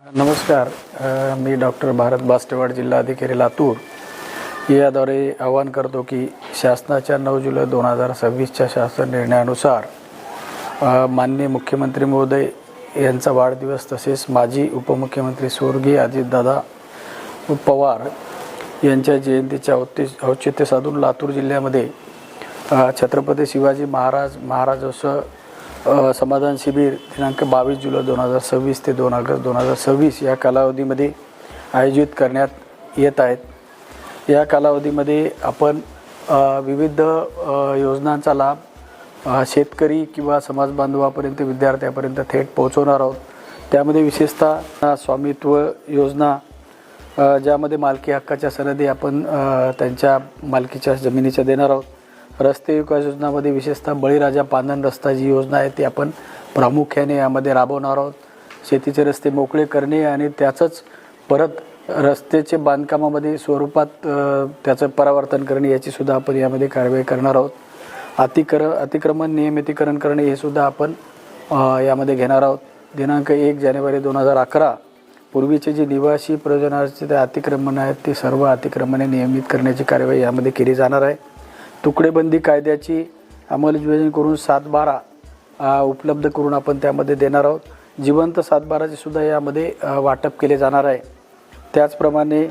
नमस्कार. मी डॉक्टर भारत बास्टेवाड, जिल्हा अधिकारी लातूर याद्वारे आवाहन करतो की शासनाच्या 9 जुलै 2026च्या शासन निर्णयानुसार माननीय मुख्यमंत्री महोदय यांचा वाढदिवस तसेच माजी उपमुख्यमंत्री स्वर्गीय अजितदादा पवार यांच्या जयंतीच्या औचित्य साधून लातूर जिल्ह्यामध्ये छत्रपती शिवाजी महाराजोत्सव समाधान शिबिर दिनांक 22 जुलै 2026 ते 2 ऑगस्ट 2026 या कालावधीमध्ये आयोजित करण्यात येत आहेत। या कालावधीमध्ये आपण विविध योजनांचा लाभ शेतकरी किंवा समाज बांधवापर्यंत विद्यार्थ्यांपर्यंत थेट पोहोचवणार आहोत। त्यामध्ये विशेषतः स्वामित्व योजना ज्यामध्ये मालकी हक्काच्या सनदी आपण त्यांच्या मालकीच्या जमिनीच्या देणार आहोत। रस्ते विकास योजनामध्ये विशेषतः बळीराजा पांदन रस्ता जी योजना आहे ती आपण प्रामुख्याने यामध्ये राबवणार आहोत। शेतीचे रस्ते मोकळे करणे आणि त्याचंच परत रस्त्याचे बांधकामामध्ये स्वरूपात त्याचं परावर्तन करणे याची सुद्धा आपण यामध्ये कारवाई करणार आहोत। अतिक्रमण नियमितीकरण करणे हे सुद्धा आपण यामध्ये घेणार आहोत। दिनांक 1 जानेवारी 2011 पूर्वीचे जे निवासी प्रयोजनाचे ते अतिक्रमण आहेत ते सर्व अतिक्रमणे नियमित करण्याची कारवाई यामध्ये केली जाणार आहे। तुकडेबंदी कायद्याची अंमलबजावणी करून 7/12 उपलब्ध करून आपण त्यामध्ये देणार आहोत। जिवंत 7/12चे सुद्धा यामध्ये वाटप केले जाणार आहे। त्याचप्रमाणे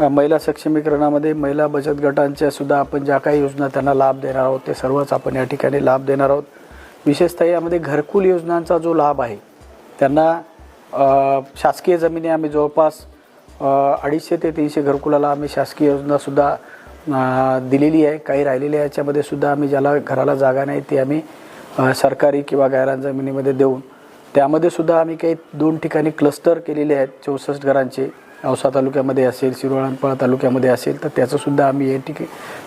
महिला सक्षमीकरणामध्ये महिला बचत गटांच्या सुद्धा आपण ज्या काही योजना त्यांना लाभ देणार आहोत ते सर्वच आपण या ठिकाणी लाभ देणार आहोत। विशेषतः यामध्ये घरकुल योजनांचा जो लाभ आहे त्यांना शासकीय जमिनी आम्ही जवळपास 250 ते 300 घरकुलाला आम्ही शासकीय योजनासुद्धा दिलेली आहे। काही राहिलेली आहे याच्यामध्ये सुद्धा आम्ही ज्याला घराला जागा नाही ते आम्ही सरकारी किंवा गायरान जमिनीमध्ये देऊन त्यामध्ये सुद्धा आम्ही काही 2 ठिकाणी क्लस्टर केलेले आहेत 64 घरांचे। औसा तालुक्यामध्ये असेल, शिरोळा तालुक्यामध्ये असेल तर त्याचंसुद्धा आम्ही या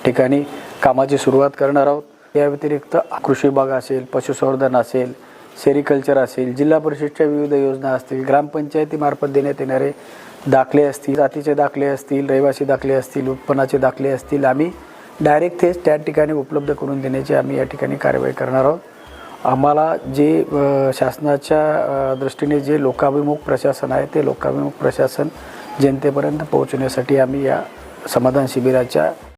ठिकाणी कामाची सुरुवात करणार आहोत। या व्यतिरिक्त कृषी विभाग असेल, पशुसंवर्धन असेल, सेरिकल्चर असेल, जिल्हा परिषदच्या विविध योजना असतील, ग्रामपंचायतीमार्फत देण्यात येणारे दाखले असतील, जातीचे दाखले असतील, रहिवासी दाखले असतील, उत्पन्नाचे दाखले असतील, आम्ही डायरेक्ट तेच त्या ठिकाणी उपलब्ध करून देण्याची आम्ही या ठिकाणी कारवाई करणार आहोत। आम्हाला जे शासनाच्या दृष्टीने जे लोकाभिमुख प्रशासन आहे ते लोकाभिमुख प्रशासन जनतेपर्यंत पोहोचवण्यासाठी आम्ही या समाधान शिबिराच्या